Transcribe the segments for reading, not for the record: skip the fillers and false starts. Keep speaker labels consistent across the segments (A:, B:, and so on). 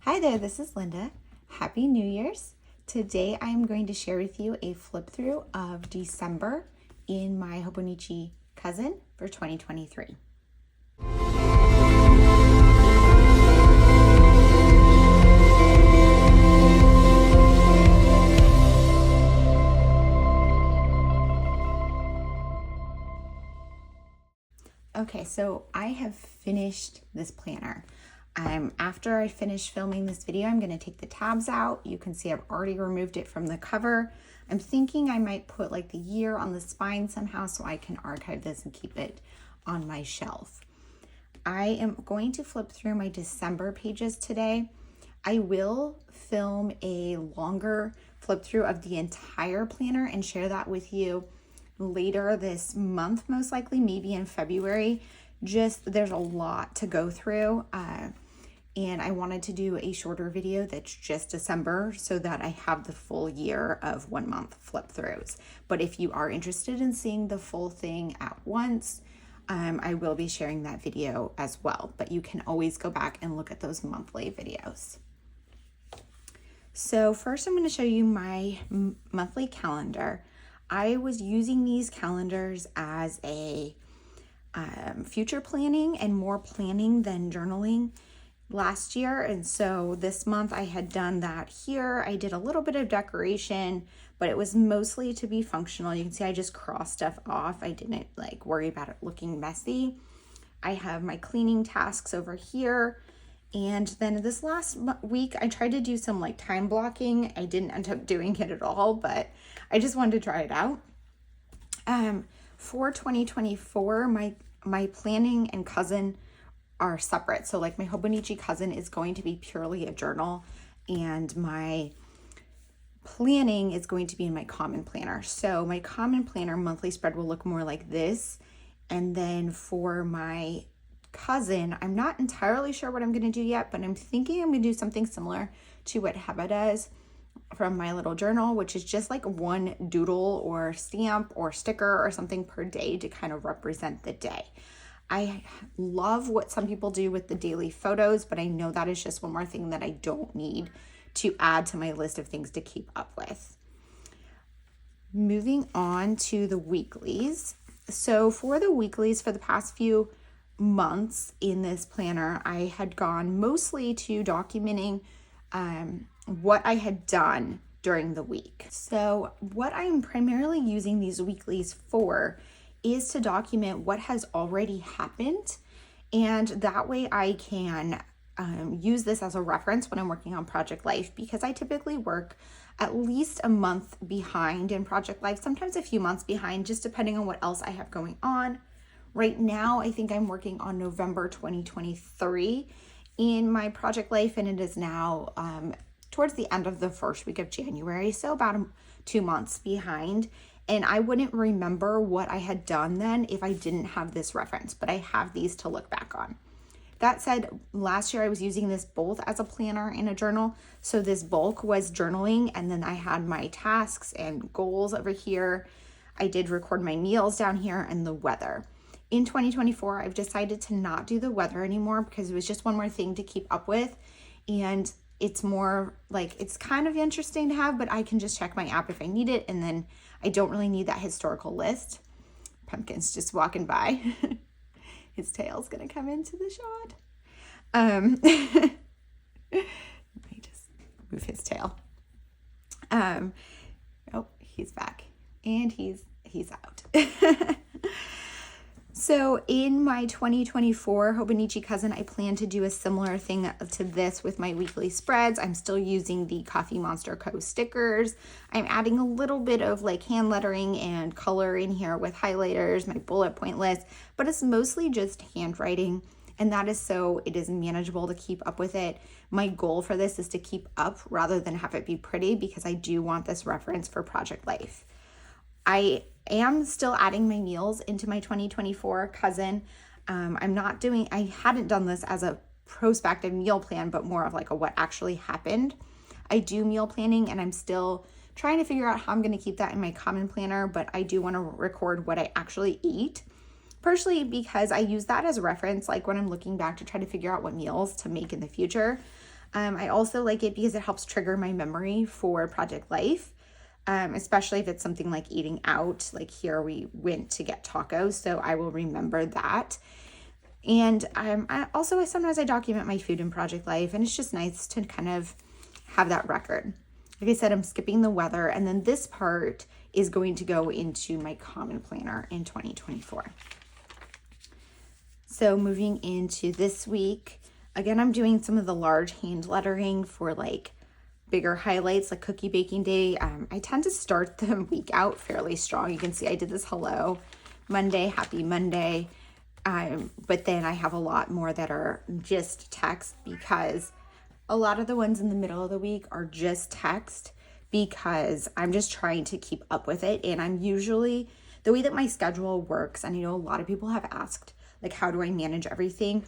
A: Hi there, this is Linda. Happy New Year's. Today I am going to share with you a flip through of December in my Hobonichi Cousin for 2023. Okay, so I have finished this planner. After I finish filming this video, I'm going to take the tabs out. You can see I've already removed it from the cover. I'm thinking I might put like the year on the spine somehow so I can archive this and keep it on my shelf. I am going to flip through my December pages today. I will film a longer flip through of the entire planner and share that with you later this month, most likely, maybe in February. There's a lot to go through. And I wanted to do a shorter video that's just December so that I have the full year of 1 month flip throughs. But if you are interested in seeing the full thing at once, I will be sharing that video as well. But you can always go back and look at those monthly videos. So first I'm going to show you my monthly calendar. I was using these calendars as a future planning and more planning than journaling last year, and so this month I had done that here. I did a little bit of decoration, but it was mostly to be functional. You can see I just crossed stuff off. I didn't worry about it looking messy. I have my cleaning tasks over here, and then this last week I tried to do some time blocking. I didn't end up doing it at all, but I just wanted to try it out. For 2024, my planning and cousin are separate. So my Hobonichi Cousin is going to be purely a journal, and my planning is going to be in my common planner. So my common planner monthly spread will look more like this. And then for my cousin, I'm not entirely sure what I'm going to do yet, but I'm thinking I'm going to do something similar to what Heba does from my little journal, which is just one doodle or stamp or sticker or something per day to kind of represent the day. I love what some people do with the daily photos, but I know that is just one more thing that I don't need to add to my list of things to keep up with. Moving on to the weeklies. So for the weeklies, for the past few months in this planner, I had gone mostly to documenting what I had done during the week. So what I'm primarily using these weeklies for is to document what has already happened, and that way I can use this as a reference when I'm working on Project Life, because I typically work at least a month behind in Project Life, sometimes a few months behind, just depending on what else I have going on. Right now, I think I'm working on November 2023 in my Project Life, and it is now towards the end of the first week of January, so about 2 months behind. And I wouldn't remember what I had done then if I didn't have this reference, but I have these to look back on. That said, last year I was using this both as a planner and a journal. So this bulk was journaling, and then I had my tasks and goals over here. I did record my meals down here and the weather. In 2024, I've decided to not do the weather anymore because it was just one more thing to keep up with. And it's more it's kind of interesting to have, but I can just check my app if I need it, and then I don't really need that historical list. Pumpkin's just walking by. His tail's gonna come into the shot. Let me just move his tail. Oh, he's back, and he's out. So in my 2024 Hobonichi Cousin, I plan to do a similar thing to this with my weekly spreads. I'm still using the Coffee Monsterz Co stickers. I'm adding a little bit of hand lettering and color in here with highlighters, my bullet point list, but it's mostly just handwriting, and that is so it is manageable to keep up with it. My goal for this is to keep up rather than have it be pretty, because I do want this reference for Project Life. I am still adding my meals into my 2024 cousin. I hadn't done this as a prospective meal plan, but more of a what actually happened. I do meal planning, and I'm still trying to figure out how I'm going to keep that in my common planner, but I do want to record what I actually eat, partially because I use that as a reference, when I'm looking back to try to figure out what meals to make in the future. I also like it because it helps trigger my memory for project life, especially if it's something like eating out. Like here we went to get tacos, so I will remember that. And sometimes I document my food in project life, and it's just nice to kind of have that record. Like I said, I'm skipping the weather, and then this part is going to go into my common planner in 2024. So moving into this week, again, I'm doing some of the large hand lettering for like bigger highlights like cookie baking day. I tend to start the week out fairly strong. You can see I did this hello Monday, happy Monday. But then I have a lot more that are just text, because a lot of the ones in the middle of the week are just text, because I'm just trying to keep up with it. And I'm usually, the way that my schedule works, and I know a lot of people have asked, like, how do I manage everything?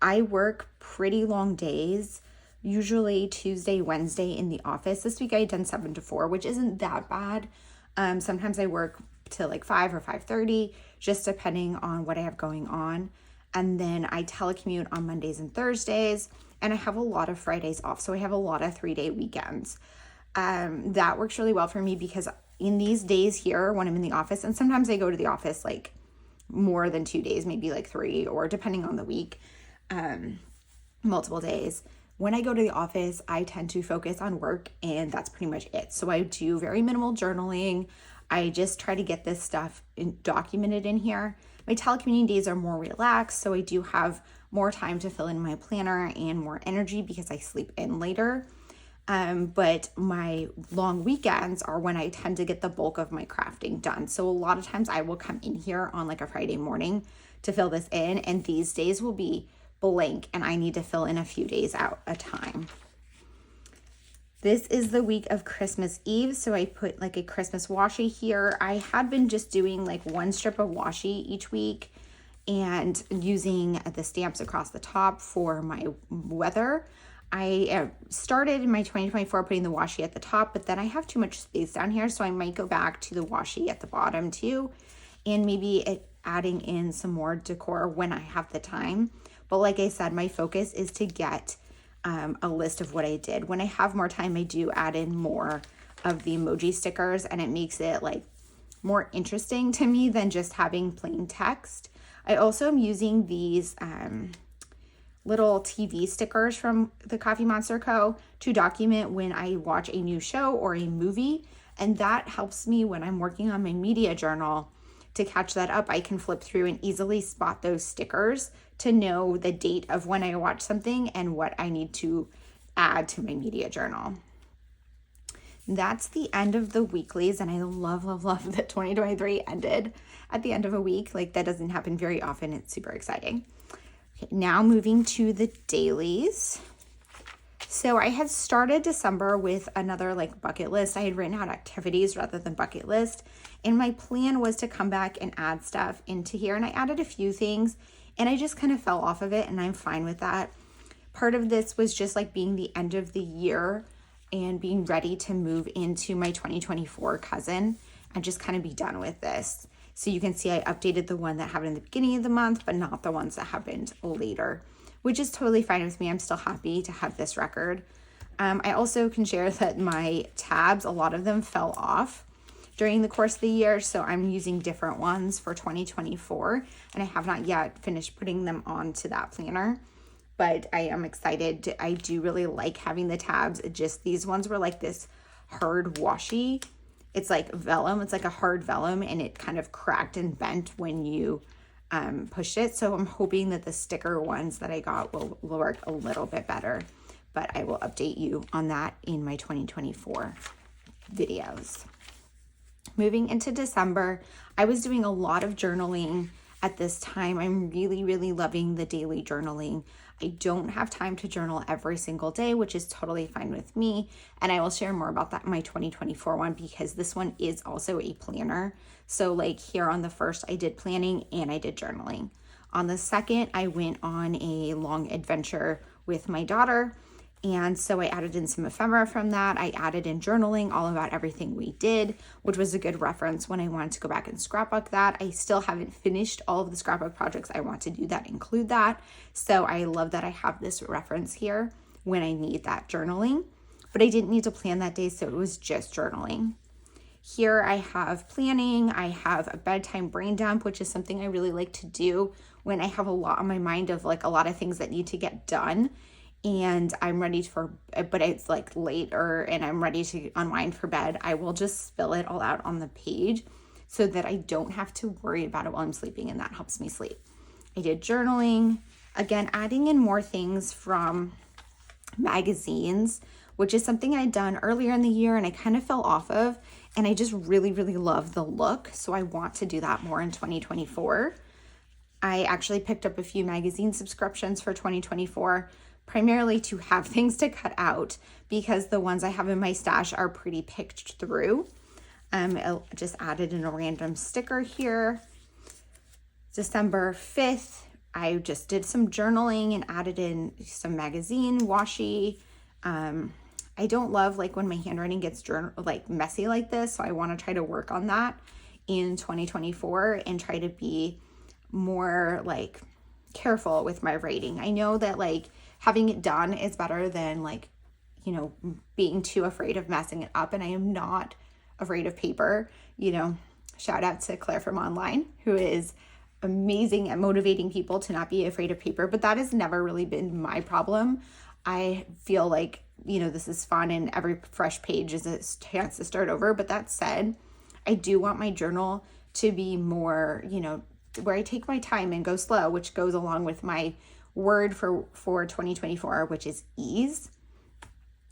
A: I work pretty long days, usually Tuesday, Wednesday in the office. This week I had done 7 to 4, which isn't that bad. Sometimes I work till like 5 or 5:30, just depending on what I have going on. And then I telecommute on Mondays and Thursdays, and I have a lot of Fridays off. So I have a lot of 3-day weekends. That works really well for me, because in these days here when I'm in the office, and sometimes I go to the office like more than 2 days, maybe like 3, or depending on the week, multiple days. When I go to the office, I tend to focus on work, and that's pretty much it. So I do very minimal journaling. I just try to get this stuff documented in here. My telecommuting days are more relaxed, so I do have more time to fill in my planner and more energy because I sleep in later. But my long weekends are when I tend to get the bulk of my crafting done. So a lot of times I will come in here on like a Friday morning to fill this in, and these days will be blank, and I need to fill in a few days out a time. This is the week of Christmas Eve, so I put like a Christmas washi here. I had been just doing like one strip of washi each week and using the stamps across the top for my weather. I started in my 2024 putting the washi at the top, but then I have too much space down here, so I might go back to the washi at the bottom too, and maybe adding in some more decor when I have the time. But like I said, my focus is to get a list of what I did. When I have more time, I do add in more of the emoji stickers, and it makes it like more interesting to me than just having plain text. I also am using these little TV stickers from the Coffee Monsterz Co to document when I watch a new show or a movie, and that helps me when I'm working on my media journal to catch that up. I can flip through and easily spot those stickers to know the date of when I watch something and what I need to add to my media journal. That's the end of the weeklies, and I love that 2023 ended at the end of a week. Like, that doesn't happen very often. It's super exciting. Okay, now moving to the dailies. So I had started December with another like bucket list. I had written out activities rather than bucket list, and my plan was to come back and add stuff into here, and I added a few things, and I just kind of fell off of it, and I'm fine with that. Part of this was just like being the end of the year and being ready to move into my 2024 cousin and just kind of be done with this. So you can see I updated the one that happened in the beginning of the month, but not the ones that happened later, which is totally fine with me. I'm still happy to have this record. I also can share that my tabs, a lot of them fell off during the course of the year, so I'm using different ones for 2024, and I have not yet finished putting them onto that planner, but I am excited. I do really like having the tabs. These ones were like this hard washi. It's like vellum. It's like a hard vellum, and it kind of cracked and bent when you pushed it. So I'm hoping that the sticker ones that I got will work a little bit better, but I will update you on that in my 2024 videos. Moving into December, I was doing a lot of journaling at this time. I'm really loving the daily journaling. I don't have time to journal every single day, which is totally fine with me. And I will share more about that in my 2024 one, because this one is also a planner. So like here on the 1st, I did planning and I did journaling. On the 2nd, I went on a long adventure with my daughter. And so I added in some ephemera from that. I added in journaling all about everything we did, which was a good reference when I wanted to go back and scrapbook that. I still haven't finished all of the scrapbook projects I want to do that include that. So I love that I have this reference here when I need that journaling. But I didn't need to plan that day, so it was just journaling. Here I have planning, I have a bedtime brain dump, which is something I really like to do when I have a lot on my mind of like a lot of things that need to get done and I'm ready for, but it's like later and I'm ready to unwind for bed. I will just spill it all out on the page so that I don't have to worry about it while I'm sleeping, and that helps me sleep. I did journaling, again, adding in more things from magazines, which is something I'd done earlier in the year and I kind of fell off of, and I just really, really love the look. So I want to do that more in 2024. I actually picked up a few magazine subscriptions for 2024, primarily to have things to cut out because the ones I have in my stash are pretty picked through. I just added in a random sticker here. December 5th, I just did some journaling and added in some magazine washi. I don't love like when my handwriting gets messy like this, so I want to try to work on that in 2024 and try to be more like careful with my writing. I know that like having it done is better than like, you know, being too afraid of messing it up, and I am not afraid of paper. You know, shout out to Claire from online, who is amazing at motivating people to not be afraid of paper, but that has never really been my problem. I feel like, you know, this is fun and every fresh page is a chance to start over. But that said, I do want my journal to be more, you know, where I take my time and go slow, which goes along with my word for 2024, which is ease.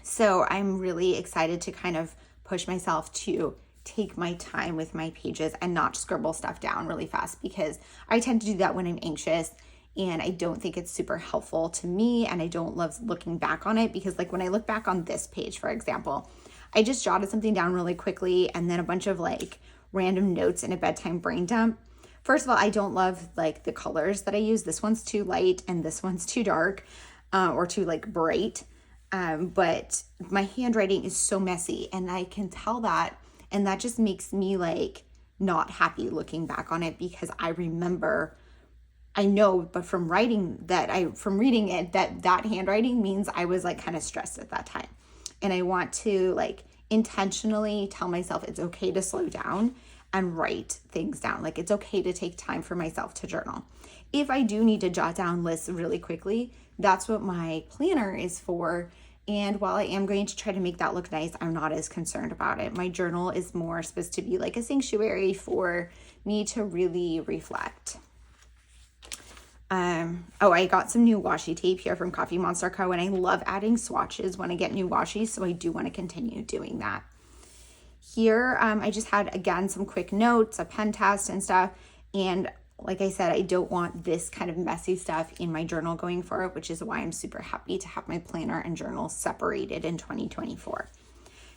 A: So I'm really excited to kind of push myself to take my time with my pages and not scribble stuff down really fast, because I tend to do that when I'm anxious and I don't think it's super helpful to me, and I don't love looking back on it, because like when I look back on this page, for example, I just jotted something down really quickly and then a bunch of like random notes in a bedtime brain dump. First of all, I don't love like the colors that I use. This one's too light and this one's too dark, or too like bright. But my handwriting is so messy and I can tell that, and that just makes me like not happy looking back on it, because I remember, I know, but from reading it, that handwriting means I was like kind of stressed at that time. And I want to like intentionally tell myself it's okay to slow down and write things down. Like it's okay to take time for myself to journal. If I do need to jot down lists really quickly, that's what my planner is for. And while I am going to try to make that look nice, I'm not as concerned about it. My journal is more supposed to be like a sanctuary for me to really reflect. I got some new washi tape here from Coffee Monsterz Co, and I love adding swatches when I get new washi, so I do want to continue doing that. Here, I just had, again, some quick notes, a pen test and stuff, and like I said, I don't want this kind of messy stuff in my journal going forward, which is why I'm super happy to have my planner and journal separated in 2024.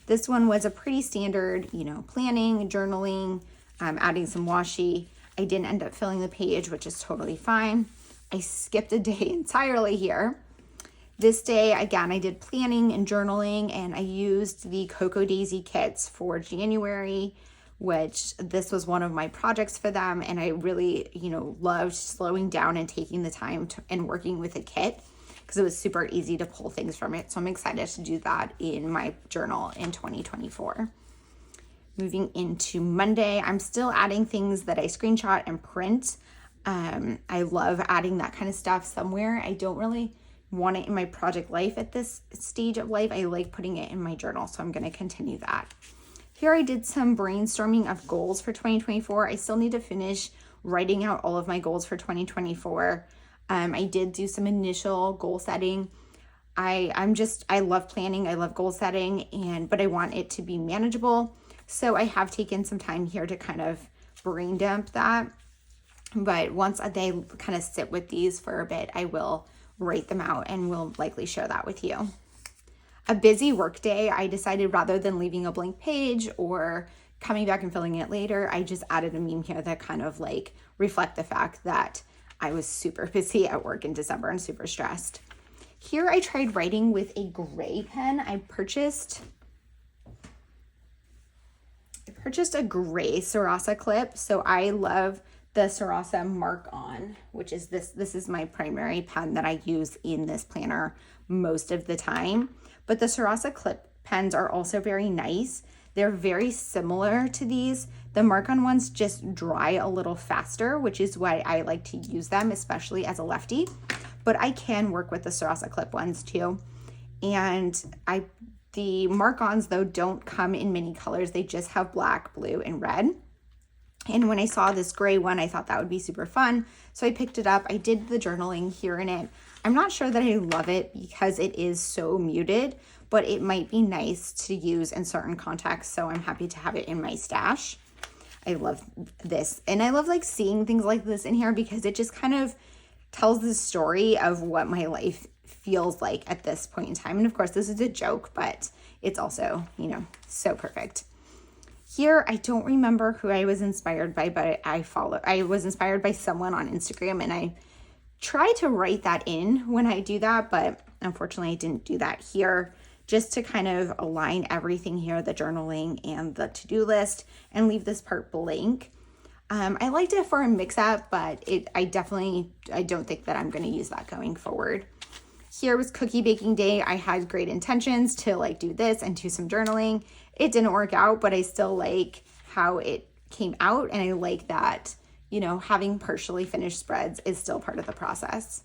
A: This one was a pretty standard, you know, planning, journaling, adding some washi. I didn't end up filling the page, which is totally fine. I skipped a day entirely here. This day, again, I did planning and journaling, and I used the Cocoa Daisy kits for January, which this was one of my projects for them. And I really, you know, loved slowing down and taking the time and working with a kit, because it was super easy to pull things from it. So I'm excited to do that in my journal in 2024. Moving into Monday, I'm still adding things that I screenshot and print. I love adding that kind of stuff somewhere. I don't really want it in my project life at this stage of life. I like putting it in my journal, so I'm going to continue that. Here I did some brainstorming of goals for 2024. I still need to finish writing out all of my goals for 2024. I did do some initial goal setting. I love planning. I love goal setting, but I want it to be manageable. So I have taken some time here to kind of brain dump that. But once they kind of sit with these for a bit, I will write them out and will likely share that with you. A busy work day, I decided rather than leaving a blank page or coming back and filling it later, I just added a meme here that kind of like reflect the fact that I was super busy at work in December and super stressed. Here I tried writing with a gray pen. I purchased a gray Sarasa clip. So I love the Sarasa Mark On, which is this is my primary pen that I use in this planner most of the time. But the Sarasa clip pens are also very nice. They're very similar to these. The mark-on ones just dry a little faster, which is why I like to use them, especially as a lefty. But I can work with the Sarasa clip ones too. And the mark-ons though don't come in many colors. They just have black, blue, and red. And when I saw this gray one, I thought that would be super fun. So I picked it up. I did the journaling here in it. I'm not sure that I love it because it is so muted, but it might be nice to use in certain contexts. So I'm happy to have it in my stash. I love this. And I love like seeing things like this in here because it just kind of tells the story of what my life feels like at this point in time. And of course, this is a joke, but it's also, you know, so perfect. Here, I don't remember who I was inspired by, but I was inspired by someone on Instagram, and I try to write that in when I do that, but unfortunately I didn't do that here, just to kind of align everything here, the journaling and the to-do list, and leave this part blank. I liked it for a mix-up, but I don't think that I'm going to use that going forward. Here was cookie baking day. I had great intentions to like do this and do some journaling. It didn't work out, but I still like how it came out, and I like that, you know, having partially finished spreads is still part of the process.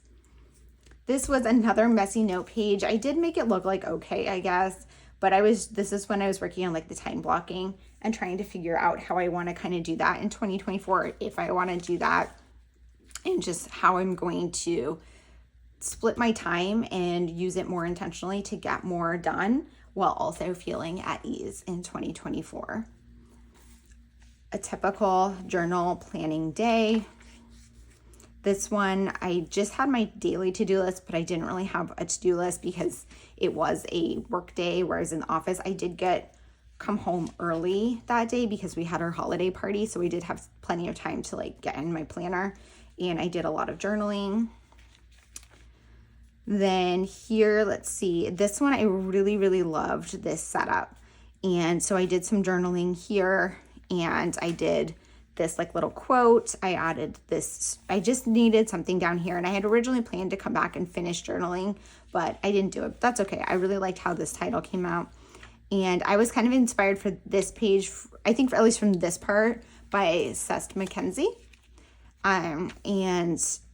A: This was another messy note page. I did make it look like okay, I guess, but this is when I was working on like the time blocking and trying to figure out how I want to kind of do that in 2024, if I want to do that, and just how I'm going to split my time and use it more intentionally to get more done while also feeling at ease in 2024. A typical journal planning day. This one, I just had my daily to-do list, but I didn't really have a to-do list because it was a work day, whereas in the office, I did come home early that day because we had our holiday party, so we did have plenty of time to like get in my planner, and I did a lot of journaling. Then here, let's see, this one I really, really loved this setup. And so I did some journaling here, and I did this like little quote. I added this, I just needed something down here, and I had originally planned to come back and finish journaling, but I didn't do it. That's okay. I really liked how this title came out. And I was kind of inspired for this page, I think at least from this part, by Sest Mackenzie. And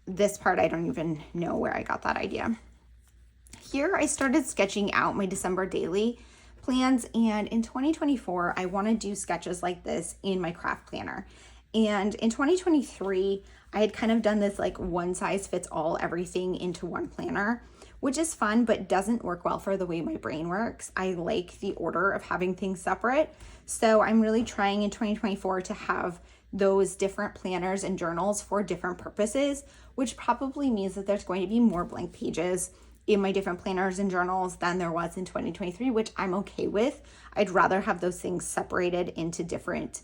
A: this part, I don't even know where I got that idea. Here, I started sketching out my December daily plans, and in 2024, I want to do sketches like this in my craft planner. And in 2023, I had kind of done this like one size fits all everything into one planner, which is fun, but doesn't work well for the way my brain works. I like the order of having things separate. So I'm really trying in 2024 to have those different planners and journals for different purposes, which probably means that there's going to be more blank pages in my different planners and journals than there was in 2023, which I'm okay with. I'd rather have those things separated into different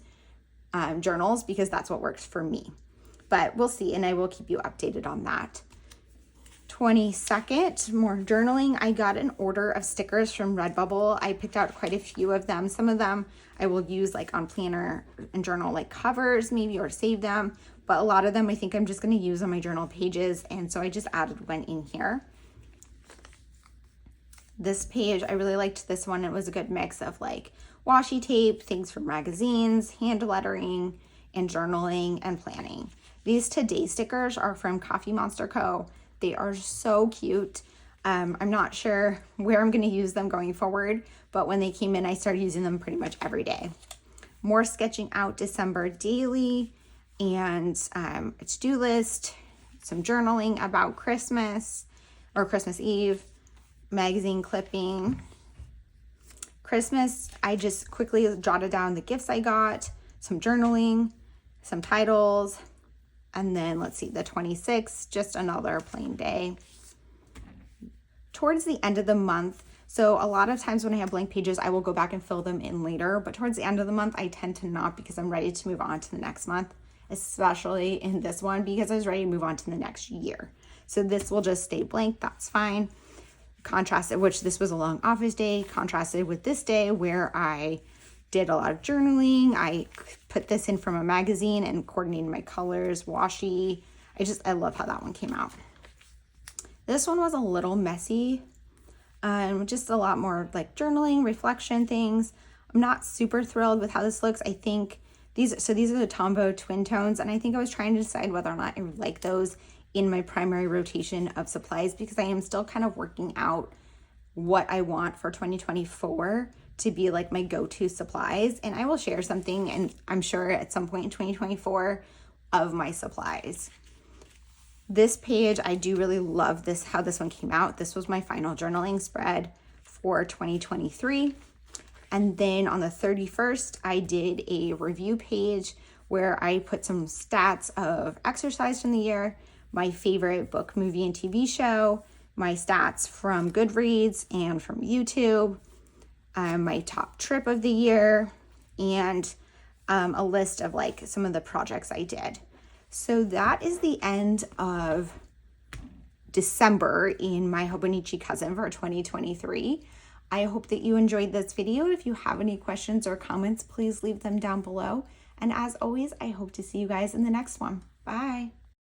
A: journals because that's what works for me. But we'll see, and I will keep you updated on that. 22nd, more journaling. I got an order of stickers from Redbubble. I picked out quite a few of them. Some of them I will use like on planner and journal like covers maybe, or save them. But a lot of them I think I'm just going to use on my journal pages. And so I just added one in here. This page, I really liked this one. It was a good mix of like washi tape, things from magazines, hand lettering, and journaling and planning. These today stickers are from Coffee Monsterz Co. They are so cute. I'm not sure where I'm going to use them going forward, but when they came in, I started using them pretty much every day. More sketching out December daily, and a to-do list, some journaling about Christmas or Christmas Eve, magazine clipping. Christmas, I just quickly jotted down the gifts I got, some journaling, some titles, and then let's see, the 26th, just another plain day. Towards the end of the month, so a lot of times when I have blank pages, I will go back and fill them in later, but towards the end of the month, I tend to not because I'm ready to move on to the next month, especially in this one because I was ready to move on to the next year. So this will just stay blank, that's fine. Contrasted, which this was a long office day, contrasted with this day where I did a lot of journaling. I put this in from a magazine and coordinated my colors, washi. I love how that one came out. This one was a little messy. Just a lot more like journaling, reflection things. I'm not super thrilled with how this looks. I think these are the Tombow twin tones, and I think I was trying to decide whether or not I like those in my primary rotation of supplies, because I am still kind of working out what I want for 2024 to be like my go-to supplies. And I will share something, and I'm sure at some point in 2024, of my supplies. This page, I do really love this, how this one came out. This was my final journaling spread for 2023. And then on the 31st, I did a review page where I put some stats of exercise from the year, my favorite book, movie, and TV show, my stats from Goodreads and from YouTube, my top trip of the year, and a list of like some of the projects I did. So that is the end of December in my Hobonichi Cousin for 2023. I hope that you enjoyed this video. If you have any questions or comments, please leave them down below. And as always, I hope to see you guys in the next one. Bye.